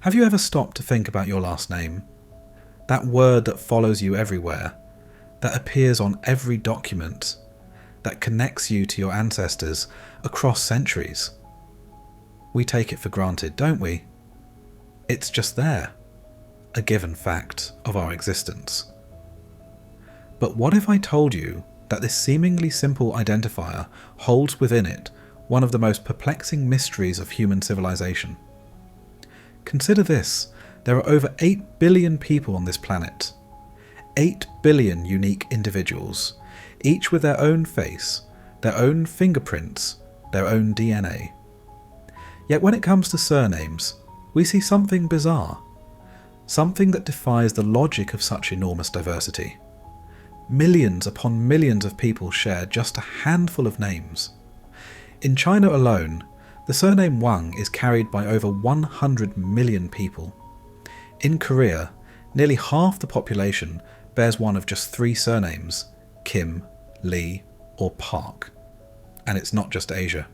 Have you ever stopped to think about your last name? That word that follows you everywhere, that appears on every document, that connects you to your ancestors across centuries. We take it for granted, don't we? It's just there, a given fact of our existence. But what if I told you that this seemingly simple identifier holds within it one of the most perplexing mysteries of human civilization? Consider this: there are over 8 billion people on this planet. 8 billion unique individuals, each with their own face, their own fingerprints, their own DNA. Yet when it comes to surnames, we see something bizarre, something that defies the logic of such enormous diversity. Millions upon millions of people share just a handful of names. In China alone, the surname Wang is carried by over 100 million people. In Korea, nearly half the population bears one of just 3 surnames: Kim, Lee, or Park. And it's not just Asia.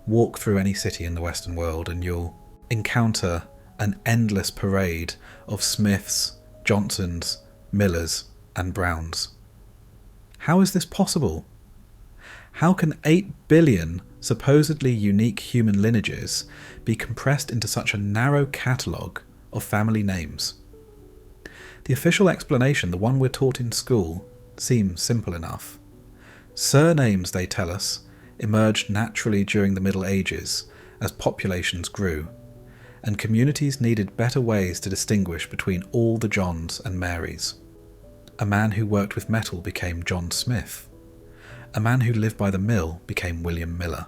Walk through any city in the Western world and you'll encounter an endless parade of Smiths, Johnsons, Millers, and Browns. How is this possible? How can 8 billion supposedly unique human lineages be compressed into such a narrow catalogue of family names? The official explanation, the one we're taught in school, seems simple enough. Surnames, they tell us, emerged naturally during the Middle Ages as populations grew, and communities needed better ways to distinguish between all the Johns and Marys. A man who worked with metal became John Smith. A man who lived by the mill became William Miller.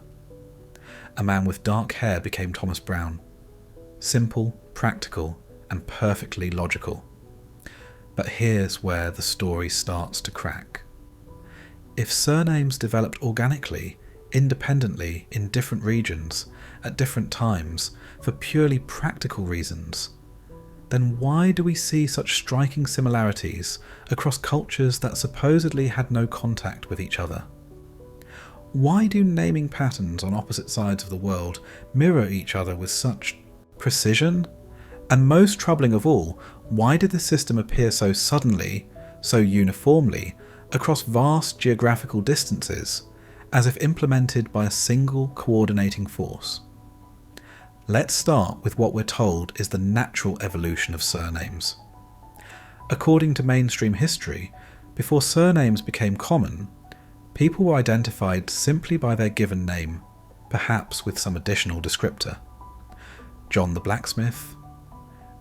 A man with dark hair became Thomas Brown. Simple, practical, and perfectly logical. But here's where the story starts to crack. If surnames developed organically, independently in different regions, at different times, for purely practical reasons, then why do we see such striking similarities across cultures that supposedly had no contact with each other? Why do naming patterns on opposite sides of the world mirror each other with such precision? And most troubling of all, why did the system appear so suddenly, so uniformly, across vast geographical distances, as if implemented by a single coordinating force? Let's start with what we're told is the natural evolution of surnames. According to mainstream history, before surnames became common, people were identified simply by their given name, perhaps with some additional descriptor. John the blacksmith,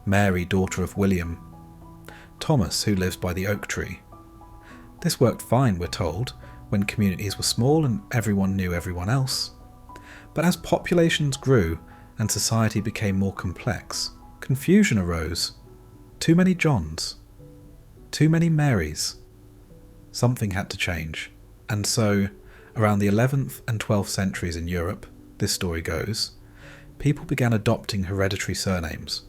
Mary, daughter of William, Thomas, who lives by the oak tree. This worked fine, we're told, when communities were small and everyone knew everyone else. But as populations grew and society became more complex, confusion arose. Too many Johns, too many Marys. Something had to change. And so, around the 11th and 12th centuries in Europe, this story goes, people began adopting hereditary surnames.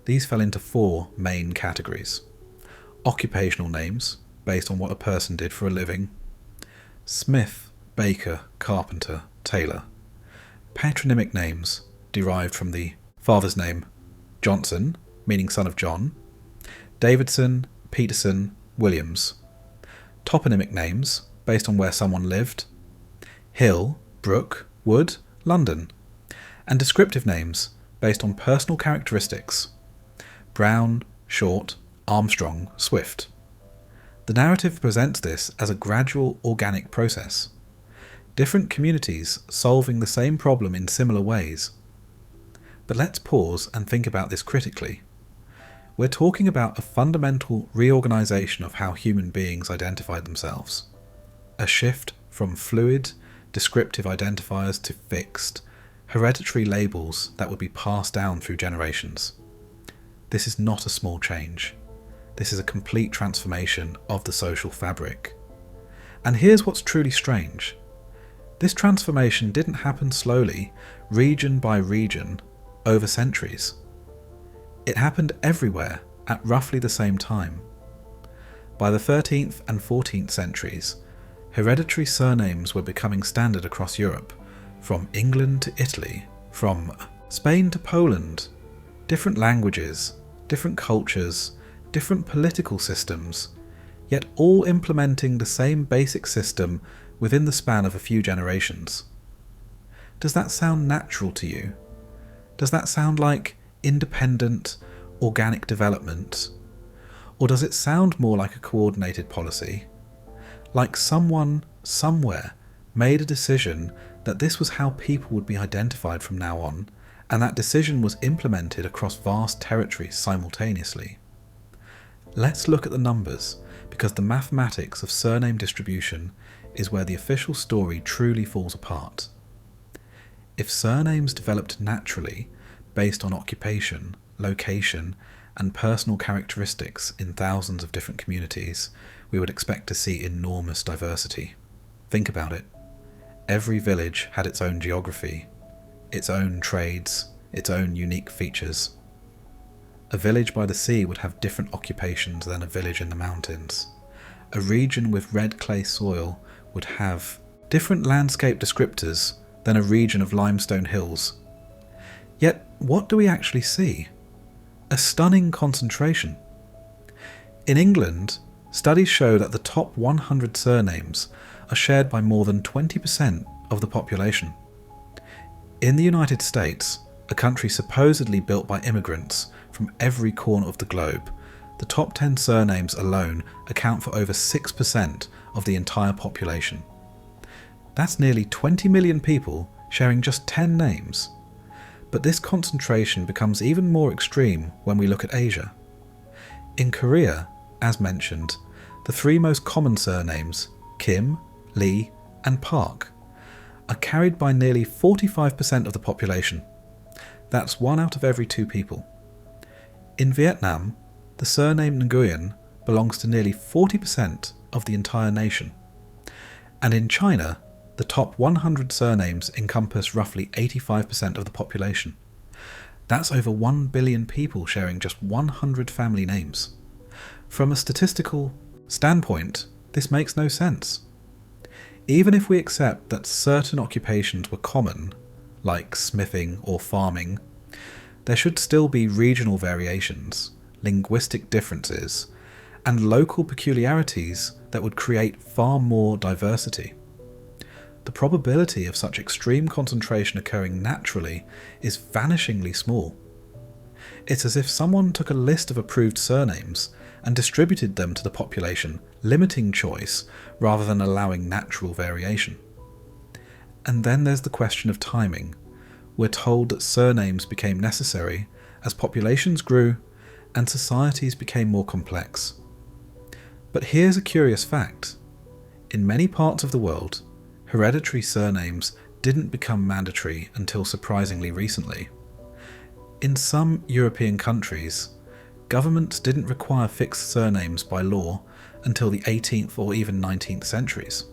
These fell into 4 main categories. Occupational names, based on what a person did for a living. Smith, baker, carpenter, tailor. Patronymic names, derived from the father's name Johnson, meaning son of John. Davidson, Peterson, Williams. Toponymic names, based on where someone lived. Hill, Brook, Wood, London. And descriptive names, based on personal characteristics. Brown, Short, Armstrong, Swift. The narrative presents this as a gradual organic process. Different communities solving the same problem in similar ways. But let's pause and think about this critically. We're talking about a fundamental reorganization of how human beings identified themselves. A shift from fluid, descriptive identifiers to fixed, hereditary labels that would be passed down through generations. This is not a small change. This is a complete transformation of the social fabric. And here's what's truly strange. This transformation didn't happen slowly, region by region, over centuries. It happened everywhere at roughly the same time. By the 13th and 14th centuries, hereditary surnames were becoming standard across Europe, from England to Italy, from Spain to Poland, different languages, different cultures, different political systems, yet all implementing the same basic system within the span of a few generations. Does that sound natural to you? Does that sound like independent, organic development? Or does it sound more like a coordinated policy? Like someone, somewhere, made a decision that this was how people would be identified from now on, and that decision was implemented across vast territories simultaneously. Let's look at the numbers, because the mathematics of surname distribution is where the official story truly falls apart. If surnames developed naturally, based on occupation, location, and personal characteristics in thousands of different communities, we would expect to see enormous diversity. Think about it. Every village had its own geography, its own trades, its own unique features. A village by the sea would have different occupations than a village in the mountains. A region with red clay soil would have different landscape descriptors than a region of limestone hills. Yet, what do we actually see? A stunning concentration. In England, studies show that the top 100 surnames are shared by more than 20% of the population. In the United States, a country supposedly built by immigrants from every corner of the globe, the top 10 surnames alone account for over 6% of the entire population. That's nearly 20 million people sharing just 10 names. But this concentration becomes even more extreme when we look at Asia. In Korea, as mentioned, the three most common surnames, Kim, Lee, and Park, are carried by nearly 45% of the population. That's 1 out of every 2 people. In Vietnam, the surname Nguyen belongs to nearly 40% of the entire nation. And in China, the top 100 surnames encompass roughly 85% of the population. That's over 1 billion people sharing just 100 family names. From a statistical standpoint, this makes no sense. Even if we accept that certain occupations were common, like smithing or farming, there should still be regional variations, linguistic differences, and local peculiarities that would create far more diversity. The probability of such extreme concentration occurring naturally is vanishingly small. It's as if someone took a list of approved surnames and distributed them to the population, limiting choice rather than allowing natural variation. And then there's the question of timing. We're told that surnames became necessary as populations grew and societies became more complex. But here's a curious fact. In many parts of the world, hereditary surnames didn't become mandatory until surprisingly recently. In some European countries, governments didn't require fixed surnames by law until the 18th or even 19th centuries.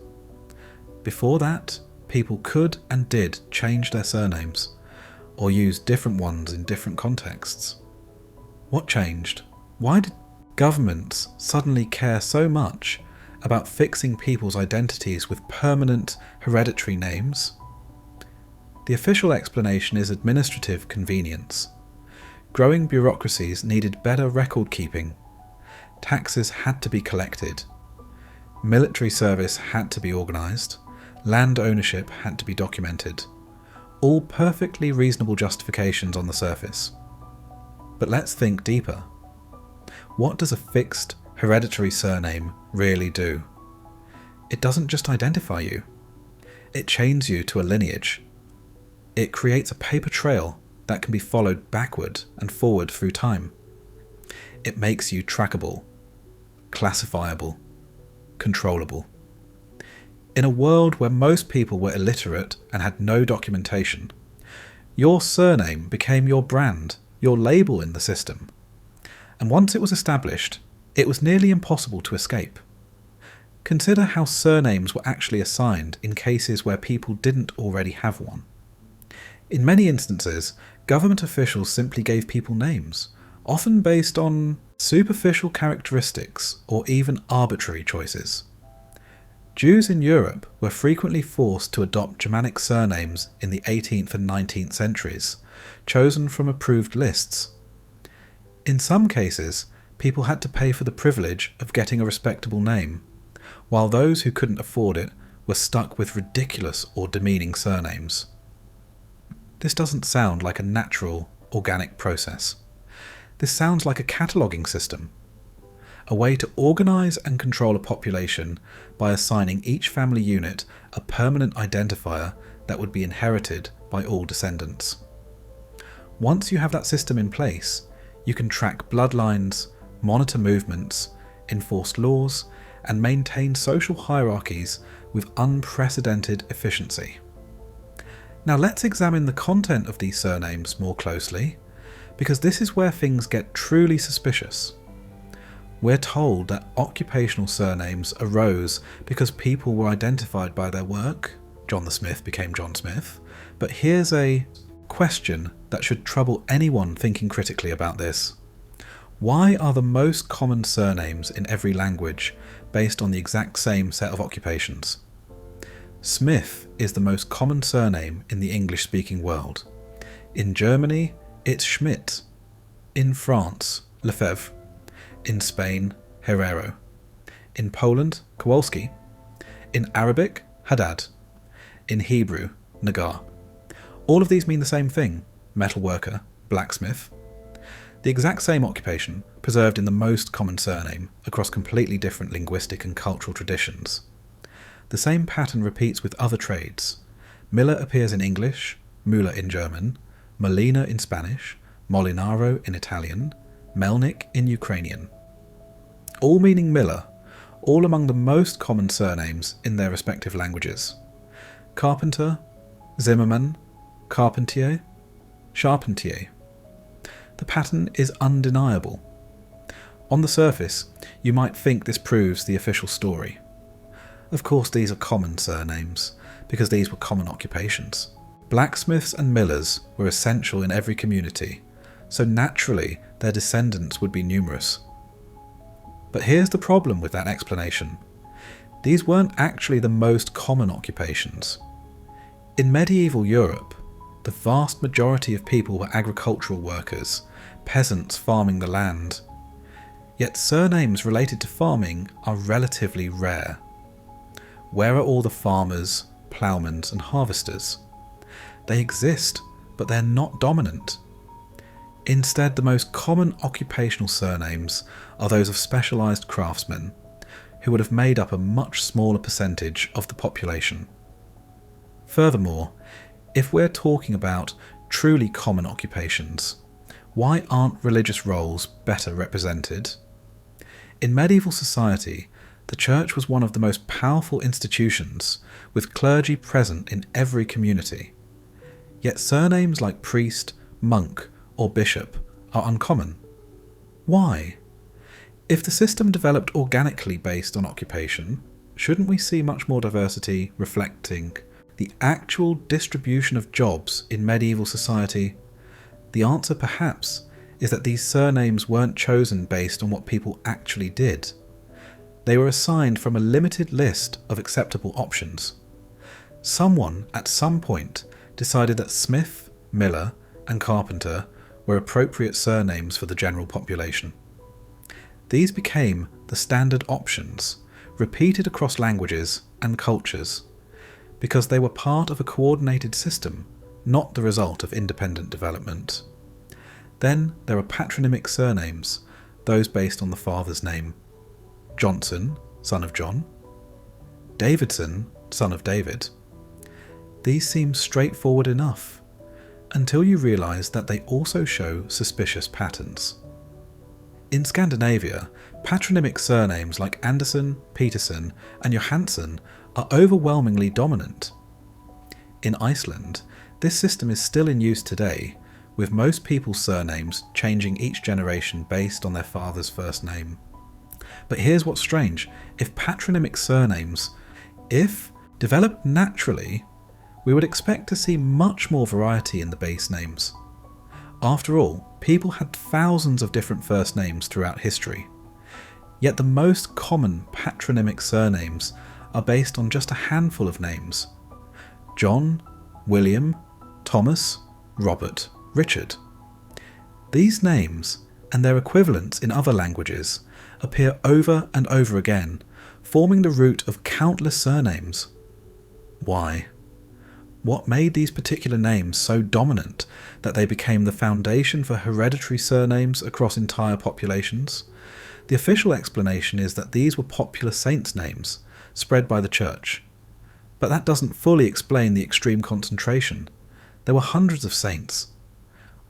Before that, people could and did change their surnames, or use different ones in different contexts. What changed? Why did governments suddenly care so much about fixing people's identities with permanent hereditary names? The official explanation is administrative convenience. Growing bureaucracies needed better record keeping. Taxes had to be collected. Military service had to be organised. Land ownership had to be documented. All perfectly reasonable justifications on the surface. But let's think deeper. What does a fixed hereditary surname really do? It doesn't just identify you. It chains you to a lineage. It creates a paper trail that can be followed backward and forward through time. It makes you trackable, classifiable, controllable. In a world where most people were illiterate and had no documentation, your surname became your brand, your label in the system. And once it was established, it was nearly impossible to escape. Consider how surnames were actually assigned in cases where people didn't already have one. In many instances, government officials simply gave people names, often based on superficial characteristics or even arbitrary choices. Jews in Europe were frequently forced to adopt Germanic surnames in the 18th and 19th centuries, chosen from approved lists. In some cases, people had to pay for the privilege of getting a respectable name, while those who couldn't afford it were stuck with ridiculous or demeaning surnames. This doesn't sound like a natural, organic process. This sounds like a cataloguing system, a way to organise and control a population by assigning each family unit a permanent identifier that would be inherited by all descendants. Once you have that system in place, you can track bloodlines, monitor movements, enforce laws, and maintain social hierarchies with unprecedented efficiency. Now let's examine the content of these surnames more closely, because this is where things get truly suspicious. We're told that occupational surnames arose because people were identified by their work. John the Smith became John Smith. But here's a question that should trouble anyone thinking critically about this. Why are the most common surnames in every language based on the exact same set of occupations? Smith is the most common surname in the English-speaking world. In Germany, it's Schmidt. In France, Lefebvre. In Spain, Herrero. In Poland, Kowalski. In Arabic, Haddad. In Hebrew, Nagar. All of these mean the same thing: metalworker, blacksmith. The exact same occupation, preserved in the most common surname across completely different linguistic and cultural traditions. The same pattern repeats with other trades. Miller appears in English, Müller in German, Molina in Spanish, Molinaro in Italian, Melnik in Ukrainian. All meaning Miller, all among the most common surnames in their respective languages. Carpenter, Zimmermann, Carpentier, Charpentier. The pattern is undeniable. On the surface, you might think this proves the official story. Of course, these are common surnames, because these were common occupations. Blacksmiths and millers were essential in every community, so naturally their descendants would be numerous. But here's the problem with that explanation. These weren't actually the most common occupations. In medieval Europe, the vast majority of people were agricultural workers, peasants farming the land. Yet surnames related to farming are relatively rare. Where are all the farmers, ploughmen and harvesters? They exist, but they're not dominant. Instead, the most common occupational surnames are those of specialised craftsmen, who would have made up a much smaller percentage of the population. Furthermore, if we're talking about truly common occupations, why aren't religious roles better represented? In medieval society, the church was one of the most powerful institutions, with clergy present in every community. Yet surnames like priest, monk, or bishop are uncommon. Why? If the system developed organically based on occupation, shouldn't we see much more diversity reflecting the actual distribution of jobs in medieval society? The answer perhaps is that these surnames weren't chosen based on what people actually did. They were assigned from a limited list of acceptable options. Someone at some point decided that Smith, Miller, and Carpenter were appropriate surnames for the general population. These became the standard options, repeated across languages and cultures, because they were part of a coordinated system, not the result of independent development. Then there are patronymic surnames, those based on the father's name. Johnson, son of John. Davidson, son of David. These seem straightforward enough, until you realise that they also show suspicious patterns. In Scandinavia, patronymic surnames like Anderson, Peterson, and Johansson are overwhelmingly dominant. In Iceland, this system is still in use today, with most people's surnames changing each generation based on their father's first name. But here's what's strange: if patronymic surnames, if developed naturally, we would expect to see much more variety in the base names. After all, people had thousands of different first names throughout history. Yet the most common patronymic surnames are based on just a handful of names: John, William, Thomas, Robert, Richard. These names, and their equivalents in other languages appear over and over again, forming the root of countless surnames. Why? What made these particular names so dominant that they became the foundation for hereditary surnames across entire populations? The official explanation is that these were popular saints' names, spread by the church. But that doesn't fully explain the extreme concentration. There were hundreds of saints.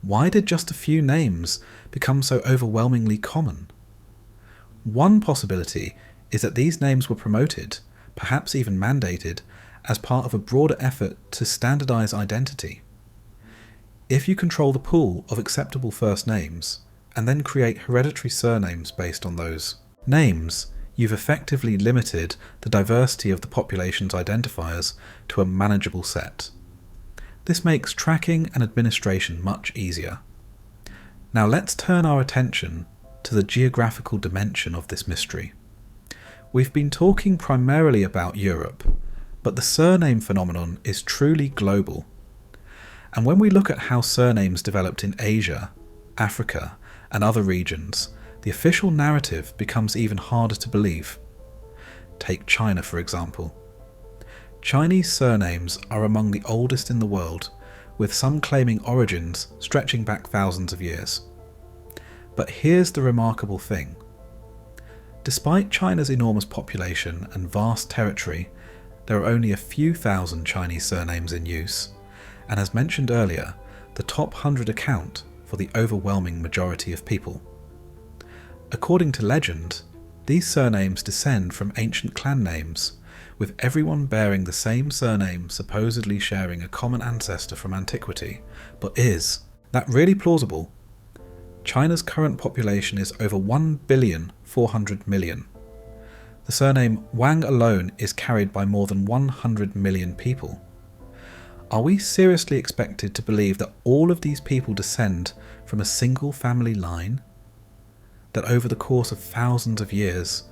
Why did just a few names become so overwhelmingly common? One possibility is that these names were promoted, perhaps even mandated, as part of a broader effort to standardize identity. If you control the pool of acceptable first names, and then create hereditary surnames based on those names, you've effectively limited the diversity of the population's identifiers to a manageable set. This makes tracking and administration much easier. Now let's turn our attention to the geographical dimension of this mystery. We've been talking primarily about Europe, but the surname phenomenon is truly global. And when we look at how surnames developed in Asia, Africa, and other regions, the official narrative becomes even harder to believe. Take China, for example. Chinese surnames are among the oldest in the world, with some claiming origins stretching back thousands of years. But here's the remarkable thing. Despite China's enormous population and vast territory, there are only a few thousand Chinese surnames in use, and as mentioned earlier, the top 100 account for the overwhelming majority of people. According to legend, these surnames descend from ancient clan names, with everyone bearing the same surname supposedly sharing a common ancestor from antiquity. But is that really plausible? China's current population is over 1,400,000,000. The surname Wang alone is carried by more than 100 million people. Are we seriously expected to believe that all of these people descend from a single family line? That over the course of thousands of years,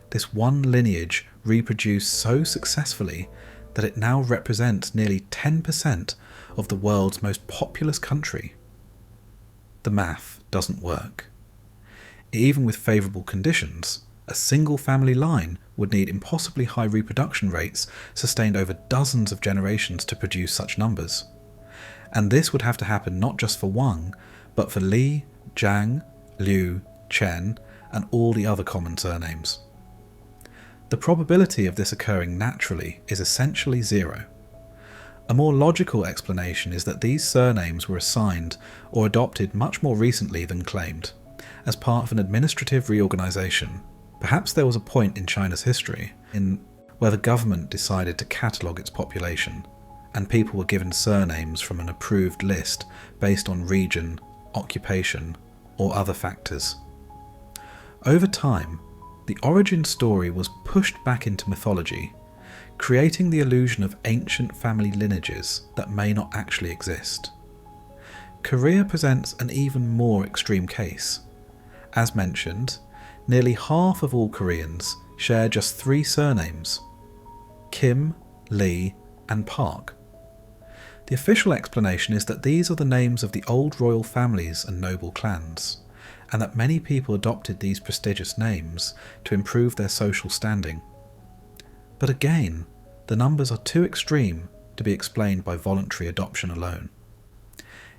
this one lineage reproduced so successfully that it now represents nearly 10% of the world's most populous country? The math doesn't work. Even with favourable conditions, a single family line would need impossibly high reproduction rates sustained over dozens of generations to produce such numbers. And this would have to happen not just for Wang, but for Li, Zhang, Liu, Chen, and all the other common surnames. The probability of this occurring naturally is essentially zero. A more logical explanation is that these surnames were assigned or adopted much more recently than claimed, as part of an administrative reorganisation. Perhaps there was a point in China's history where the government decided to catalogue its population, and people were given surnames from an approved list based on region, occupation, or other factors. Over time, the origin story was pushed back into mythology, creating the illusion of ancient family lineages that may not actually exist. Korea presents an even more extreme case. As mentioned, nearly half of all Koreans share just 3 surnames: Kim, Lee, and Park. The official explanation is that these are the names of the old royal families and noble clans, and that many people adopted these prestigious names to improve their social standing. But again, the numbers are too extreme to be explained by voluntary adoption alone.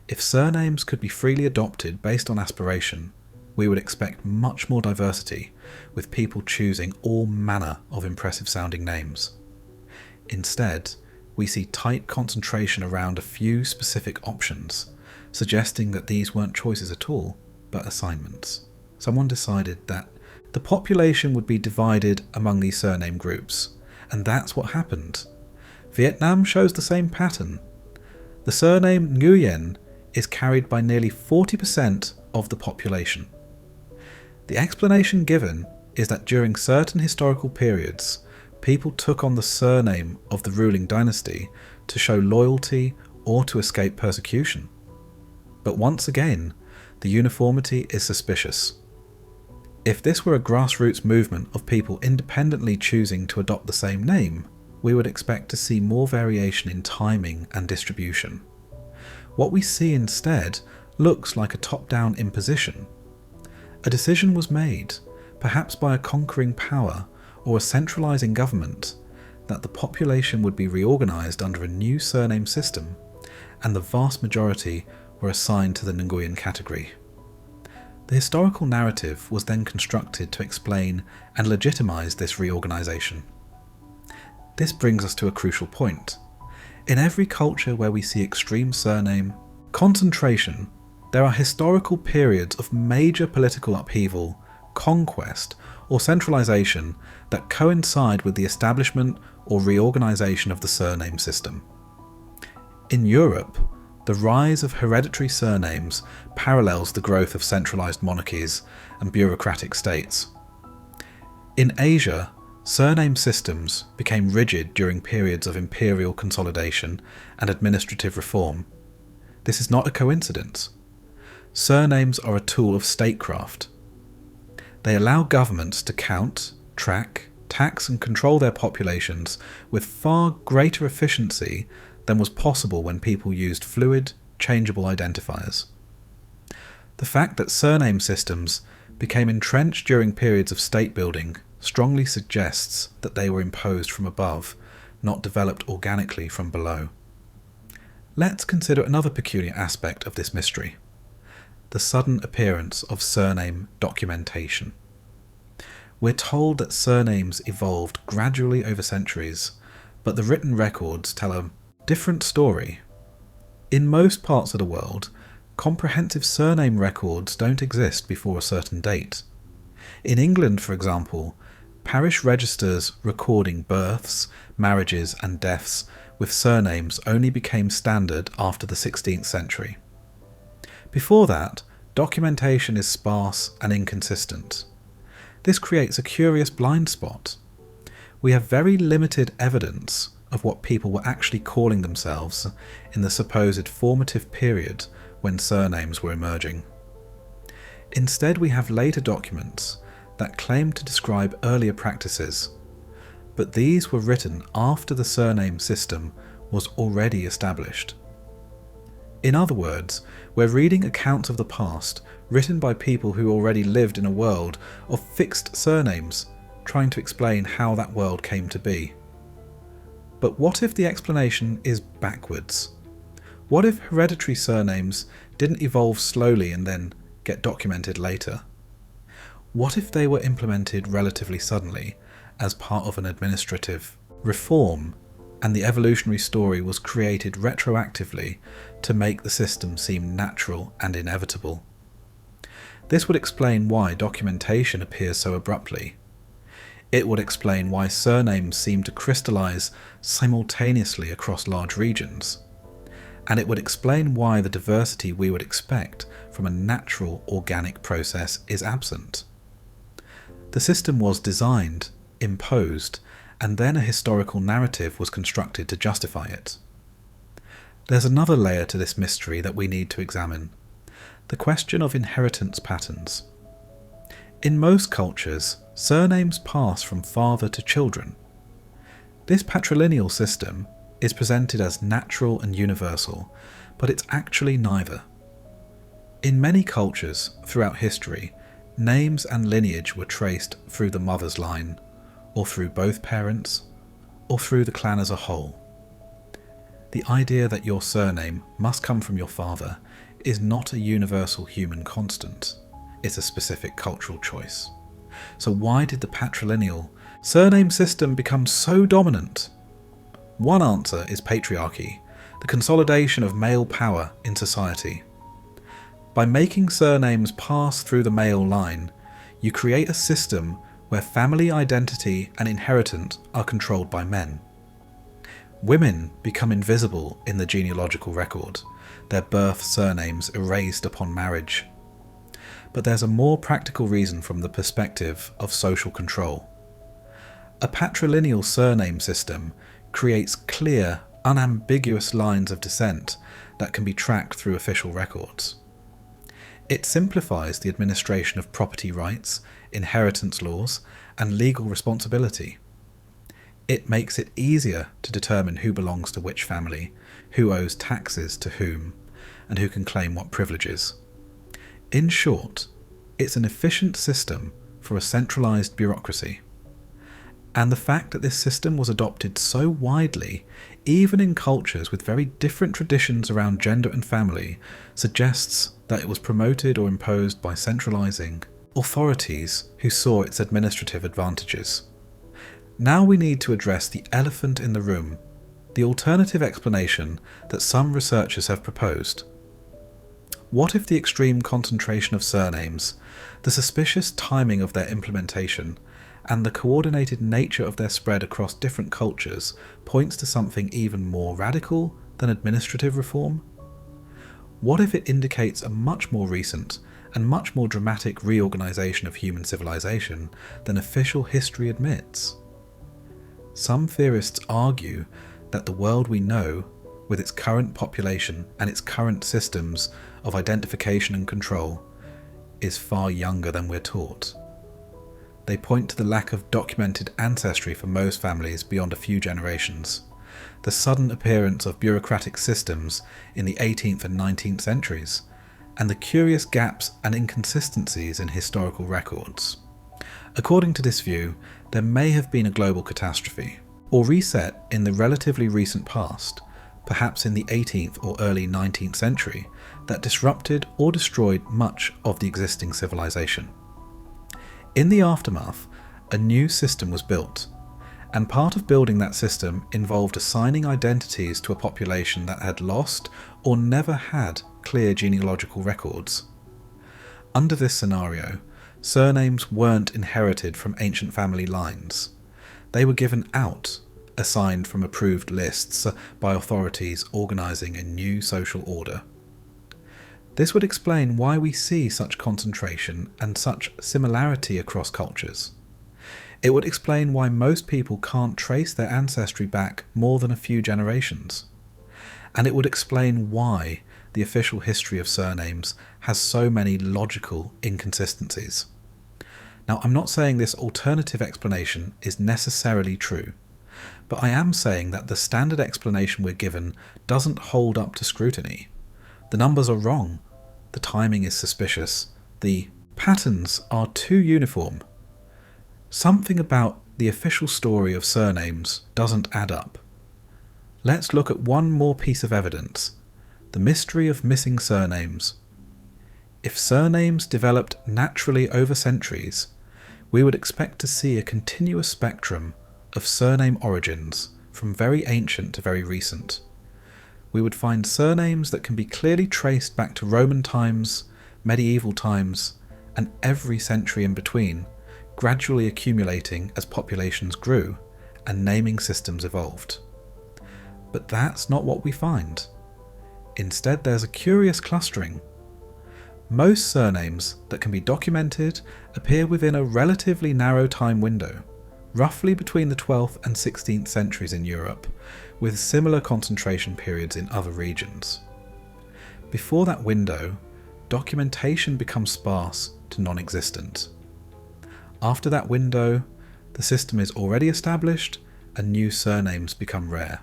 If surnames could be freely adopted based on aspiration, we would expect much more diversity, with people choosing all manner of impressive sounding names. Instead, we see tight concentration around a few specific options, suggesting that these weren't choices at all, but assignments. Someone decided that the population would be divided among these surname groups, and that's what happened. Vietnam shows the same pattern. The surname Nguyen is carried by nearly 40% of the population. The explanation given is that during certain historical periods, people took on the surname of the ruling dynasty to show loyalty or to escape persecution. But once again, the uniformity is suspicious. If this were a grassroots movement of people independently choosing to adopt the same name, we would expect to see more variation in timing and distribution. What we see instead looks like a top-down imposition. A decision was made, perhaps by a conquering power or a centralising government, that the population would be reorganised under a new surname system, and the vast majority were assigned to the Nguyen category. The historical narrative was then constructed to explain and legitimise this reorganisation. This brings us to a crucial point. In every culture where we see extreme surname concentration, there are historical periods of major political upheaval, conquest, or centralisation that coincide with the establishment or reorganisation of the surname system. In Europe, the rise of hereditary surnames parallels the growth of centralised monarchies and bureaucratic states. In Asia, surname systems became rigid during periods of imperial consolidation and administrative reform. This is not a coincidence. Surnames are a tool of statecraft. They allow governments to count, track, tax and control their populations with far greater efficiency than was possible when people used fluid, changeable identifiers. The fact that surname systems became entrenched during periods of state building strongly suggests that they were imposed from above, not developed organically from below. Let's consider another peculiar aspect of this mystery: the sudden appearance of surname documentation. We're told that surnames evolved gradually over centuries, but the written records tell a different story. In most parts of the world, comprehensive surname records don't exist before a certain date. In England, for example, parish registers recording births, marriages and deaths with surnames only became standard after the 16th century. Before that, documentation is sparse and inconsistent. This creates a curious blind spot. We have very limited evidence of what people were actually calling themselves in the supposed formative period when surnames were emerging. Instead, we have later documents that claim to describe earlier practices, but these were written after the surname system was already established. In other words, we're reading accounts of the past written by people who already lived in a world of fixed surnames, trying to explain how that world came to be. But what if the explanation is backwards? What if hereditary surnames didn't evolve slowly and then get documented later? What if they were implemented relatively suddenly as part of an administrative reform, and the evolutionary story was created retroactively to make the system seem natural and inevitable? This would explain why documentation appears so abruptly. It would explain why surnames seem to crystallize simultaneously across large regions. And it would explain why the diversity we would expect from a natural organic process is absent. The system was designed, imposed, and then a historical narrative was constructed to justify it. There's another layer to this mystery that we need to examine: the question of inheritance patterns. In most cultures, surnames pass from father to children. This patrilineal system is presented as natural and universal, but it's actually neither. In many cultures throughout history, names and lineage were traced through the mother's line, or through both parents, or through the clan as a whole. The idea that your surname must come from your father is not a universal human constant. It's a specific cultural choice. So why did the patrilineal surname system become so dominant? One answer is patriarchy, the consolidation of male power in society. By making surnames pass through the male line, you create a system where family identity and inheritance are controlled by men. Women become invisible in the genealogical record, their birth surnames erased upon marriage. But there's a more practical reason from the perspective of social control. A patrilineal surname system creates clear, unambiguous lines of descent that can be tracked through official records. It simplifies the administration of property rights, inheritance laws, and legal responsibility. It makes it easier to determine who belongs to which family, who owes taxes to whom, and who can claim what privileges. In short, It's an efficient system for a centralised bureaucracy. And the fact that this system was adopted so widely, even in cultures with very different traditions around gender and family, suggests that it was promoted or imposed by centralising authorities who saw its administrative advantages. Now we need to address the elephant in the room, the alternative explanation that some researchers have proposed. What if the extreme concentration of surnames, the suspicious timing of their implementation, and the coordinated nature of their spread across different cultures points to something even more radical than administrative reform? What if it indicates a much more recent and much more dramatic reorganisation of human civilization than official history admits? Some theorists argue that the world we know, with its current population and its current systems of identification and control, is far younger than we're taught. They point to the lack of documented ancestry for most families beyond a few generations, the sudden appearance of bureaucratic systems in the 18th and 19th centuries, and the curious gaps and inconsistencies in historical records. According to this view, there may have been a global catastrophe, or reset in the relatively recent past, perhaps in the 18th or early 19th century, that disrupted or destroyed much of the existing civilization. In the aftermath, a new system was built, and part of building that system involved assigning identities to a population that had lost or never had clear genealogical records. Under this scenario, surnames weren't inherited from ancient family lines. They were given out, assigned from approved lists by authorities organising a new social order. This would explain why we see such concentration and such similarity across cultures. It would explain why most people can't trace their ancestry back more than a few generations. And it would explain why the official history of surnames has so many logical inconsistencies. Now, I'm not saying this alternative explanation is necessarily true, but I am saying that the standard explanation we're given doesn't hold up to scrutiny. The numbers are wrong, the timing is suspicious, the patterns are too uniform. Something about the official story of surnames doesn't add up. Let's look at one more piece of evidence, the mystery of missing surnames. If surnames developed naturally over centuries, we would expect to see a continuous spectrum of surname origins from very ancient to very recent. We would find surnames that can be clearly traced back to Roman times, medieval times, and every century in between, gradually accumulating as populations grew and naming systems evolved. But that's not what we find. Instead, there's a curious clustering. Most surnames that can be documented appear within a relatively narrow time window, roughly between the 12th and 16th centuries in Europe, with similar concentration periods in other regions. Before that window, documentation becomes sparse to non-existent. After that window, the system is already established and new surnames become rare.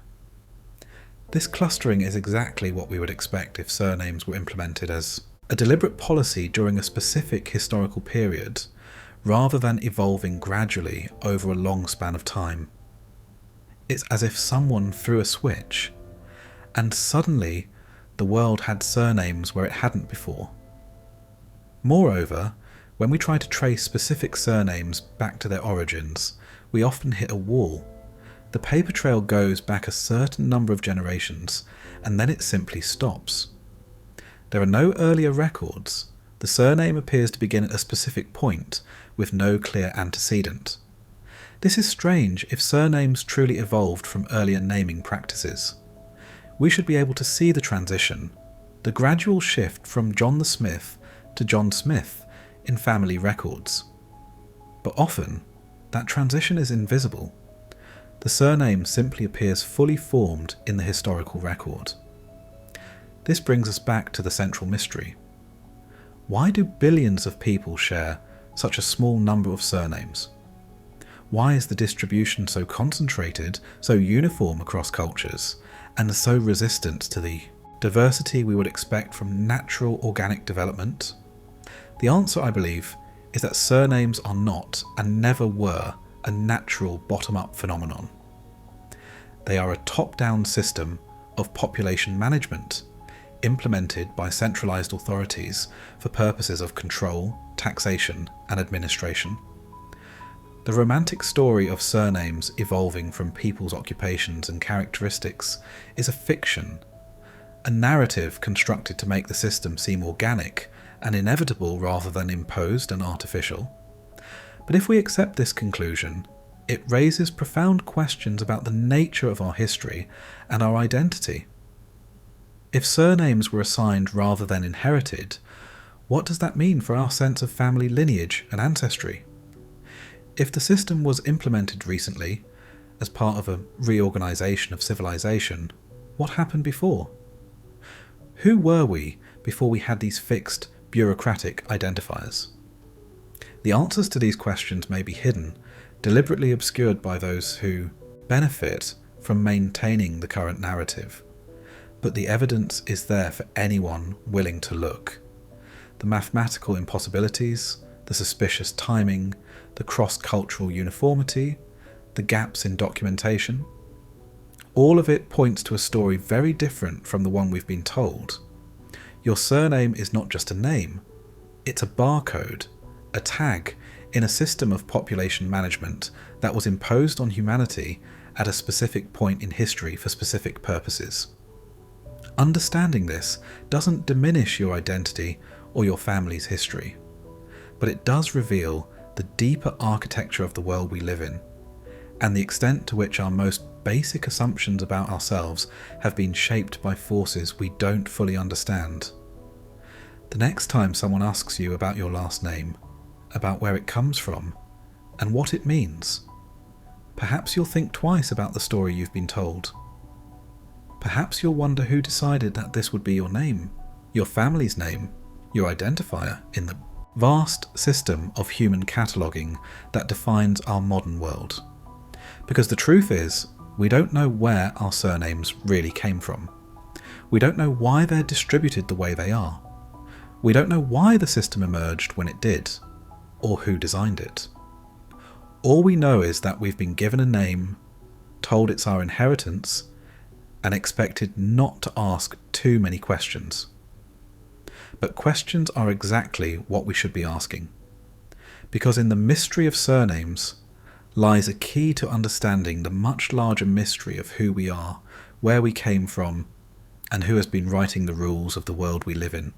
This clustering is exactly what we would expect if surnames were implemented as a deliberate policy during a specific historical period, rather than evolving gradually over a long span of time. It's as if someone threw a switch, and suddenly the world had surnames where it hadn't before. Moreover, when we try to trace specific surnames back to their origins, we often hit a wall. The paper trail goes back a certain number of generations, and then it simply stops. There are no earlier records. The surname appears to begin at a specific point, with no clear antecedent. This is strange if surnames truly evolved from earlier naming practices. We should be able to see the transition, the gradual shift from John the Smith to John Smith in family records. But often, that transition is invisible. The surname simply appears fully formed in the historical record. This brings us back to the central mystery. Why do billions of people share such a small number of surnames? Why is the distribution so concentrated, so uniform across cultures, and so resistant to the diversity we would expect from natural organic development? The answer, I believe, is that surnames are not, and never were, a natural bottom-up phenomenon. They are a top-down system of population management implemented by centralised authorities for purposes of control, taxation and administration. The romantic story of surnames evolving from people's occupations and characteristics is a fiction, a narrative constructed to make the system seem organic and inevitable rather than imposed and artificial. But if we accept this conclusion, it raises profound questions about the nature of our history and our identity. If surnames were assigned rather than inherited, what does that mean for our sense of family lineage and ancestry? If the system was implemented recently, as part of a reorganisation of civilization, what happened before? Who were we before we had these fixed, bureaucratic identifiers? The answers to these questions may be hidden, deliberately obscured by those who benefit from maintaining the current narrative. But the evidence is there for anyone willing to look. The mathematical impossibilities, the suspicious timing, the cross-cultural uniformity, the gaps in documentation. All of it points to a story very different from the one we've been told. Your surname is not just a name, it's a barcode, a tag in a system of population management that was imposed on humanity at a specific point in history for specific purposes. Understanding this doesn't diminish your identity or your family's history, but it does reveal the deeper architecture of the world we live in, and the extent to which our most basic assumptions about ourselves have been shaped by forces we don't fully understand. The next time someone asks you about your last name, about where it comes from, and what it means, perhaps you'll think twice about the story you've been told. Perhaps you'll wonder who decided that this would be your name, your family's name, your identifier in the vast system of human cataloguing that defines our modern world. Because the truth is, we don't know where our surnames really came from. We don't know why they're distributed the way they are. We don't know why the system emerged when it did, or who designed it. All we know is that we've been given a name, told it's our inheritance, and expected not to ask too many questions. But questions are exactly what we should be asking, because in the mystery of surnames lies a key to understanding the much larger mystery of who we are, where we came from, and who has been writing the rules of the world we live in.